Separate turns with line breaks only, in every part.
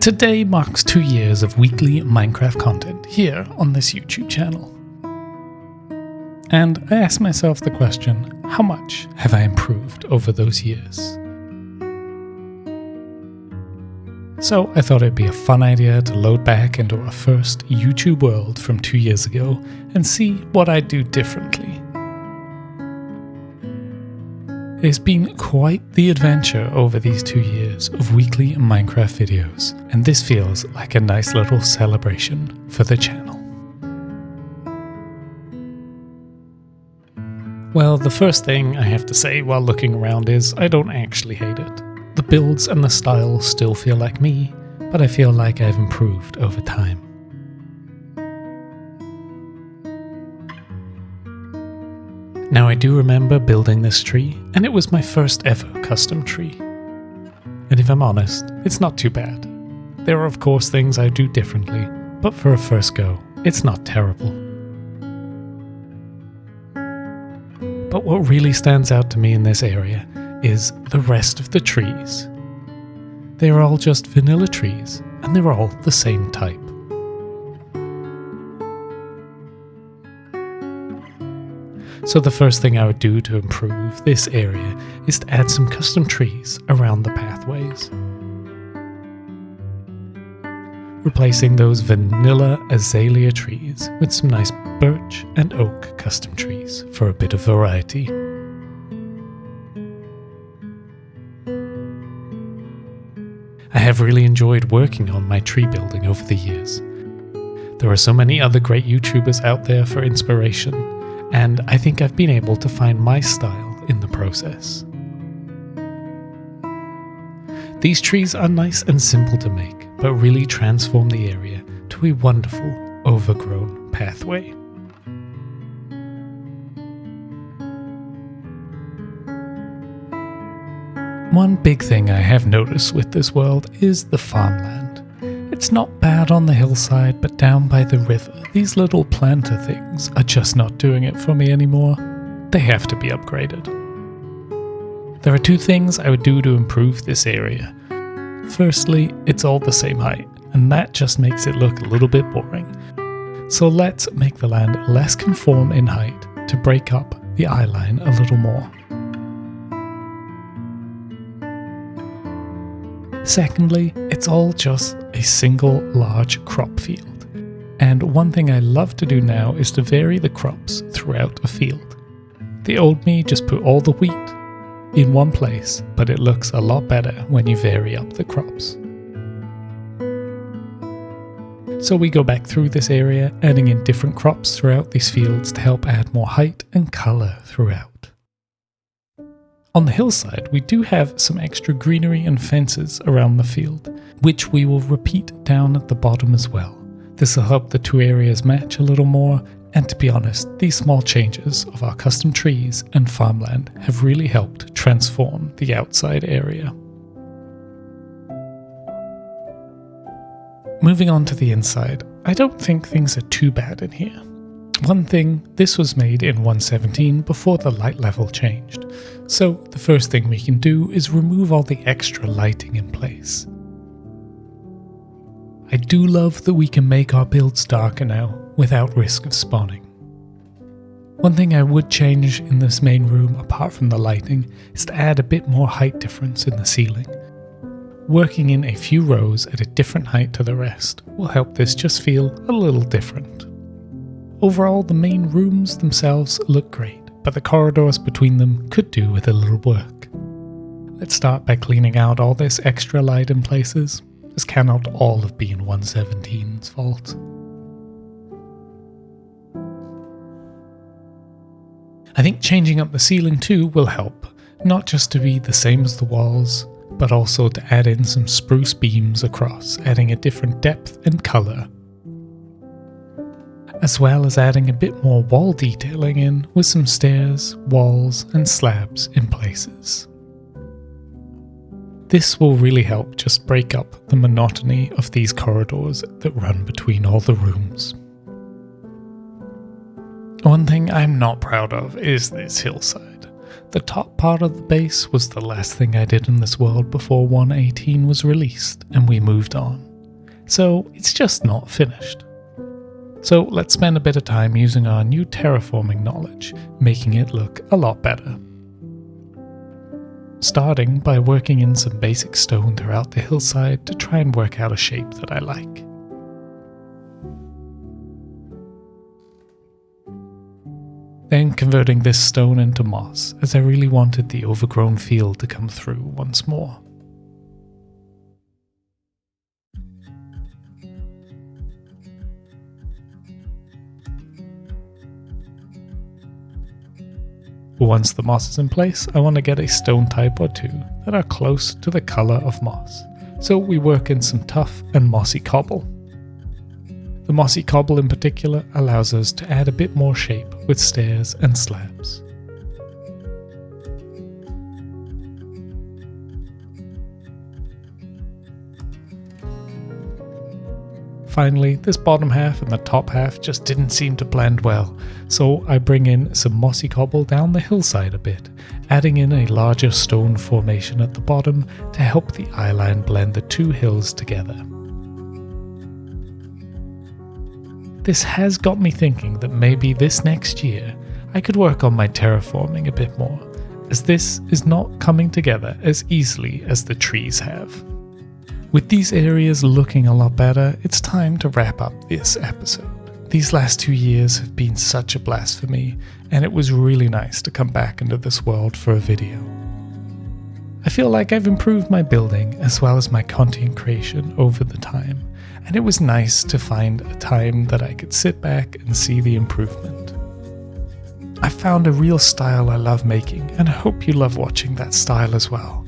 Today marks 2 years of weekly Minecraft content here on this YouTube channel. And I asked myself the question, how much have I improved over those years? So I thought it'd be a fun idea to load back into our first YouTube world from 2 years ago and see what I'd do differently. It's been quite the adventure over these 2 years of weekly Minecraft videos, and this feels like a nice little celebration for the channel. Well, the first thing I have to say while looking around is I don't actually hate it. The builds and the style still feel like me, but I feel like I've improved over time. Now I do remember building this tree, and it was my first ever custom tree. And if I'm honest, it's not too bad. There are of course things I do differently, but for a first go, it's not terrible. But what really stands out to me in this area is the rest of the trees. They are all just vanilla trees, and they're all the same type. So the first thing I would do to improve this area is to add some custom trees around the pathways. Replacing those vanilla azalea trees with some nice birch and oak custom trees for a bit of variety. I have really enjoyed working on my tree building over the years. There are so many other great YouTubers out there for inspiration, and I think I've been able to find my style in the process. These trees are nice and simple to make, but really transform the area to a wonderful, overgrown pathway. One big thing I have noticed with this world is the farmland. It's not bad on the hillside, but down by the river, these little planter things are just not doing it for me anymore. They have to be upgraded. There are 2 things I would do to improve this area. Firstly, it's all the same height, and that just makes it look a little bit boring. So let's make the land less conform in height to break up the eye line a little more. Secondly, it's all just a single large crop field. And one thing I love to do now is to vary the crops throughout a field. The old me just put all the wheat in one place, but it looks a lot better when you vary up the crops. So we go back through this area, adding in different crops throughout these fields to help add more height and colour throughout. On the hillside, we do have some extra greenery and fences around the field, which we will repeat down at the bottom as well. This will help the 2 areas match a little more, and to be honest, these small changes of our custom trees and farmland have really helped transform the outside area. Moving on to the inside, I don't think things are too bad in here. One thing, this was made in 1.17 before the light level changed, so the first thing we can do is remove all the extra lighting in place. I do love that we can make our builds darker now without risk of spawning. One thing I would change in this main room apart from the lighting is to add a bit more height difference in the ceiling. Working in a few rows at a different height to the rest will help this just feel a little different. Overall, the main rooms themselves look great, but the corridors between them could do with a little work. Let's start by cleaning out all this extra light in places. This cannot all have been 1.17's fault. I think changing up the ceiling too will help, not just to be the same as the walls, but also to add in some spruce beams across, adding a different depth and colour. As well as adding a bit more wall detailing in with some stairs, walls and slabs in places. This will really help just break up the monotony of these corridors that run between all the rooms. One thing I'm not proud of is this hillside. The top part of the base was the last thing I did in this world before 1.18 was released and we moved on. so it's just not finished. So let's spend a bit of time using our new terraforming knowledge, making it look a lot better. Starting by working in some basic stone throughout the hillside to try and work out a shape that I like. Then converting this stone into moss, as I really wanted the overgrown field to come through once more. Once the moss is in place, I want to get a stone type or two that are close to the colour of moss, so we work in some tough and mossy cobble. The mossy cobble in particular allows us to add a bit more shape with stairs and slabs. Finally, this bottom half and the top half just didn't seem to blend well, so I bring in some mossy cobble down the hillside a bit, adding in a larger stone formation at the bottom to help the eyeline blend the two hills together. This has got me thinking that maybe this next year I could work on my terraforming a bit more, as this is not coming together as easily as the trees have. With these areas looking a lot better, it's time to wrap up this episode. These last 2 years have been such a blast for me, and it was really nice to come back into this world for a video. I feel like I've improved my building as well as my content creation over the time, and it was nice to find a time that I could sit back and see the improvement. I found a real style I love making, and I hope you love watching that style as well.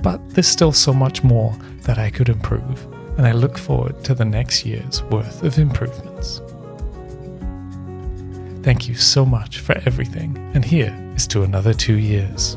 But there's still so much more that I could improve, and I look forward to the next year's worth of improvements. Thank you so much for everything, and here is to another 2 years.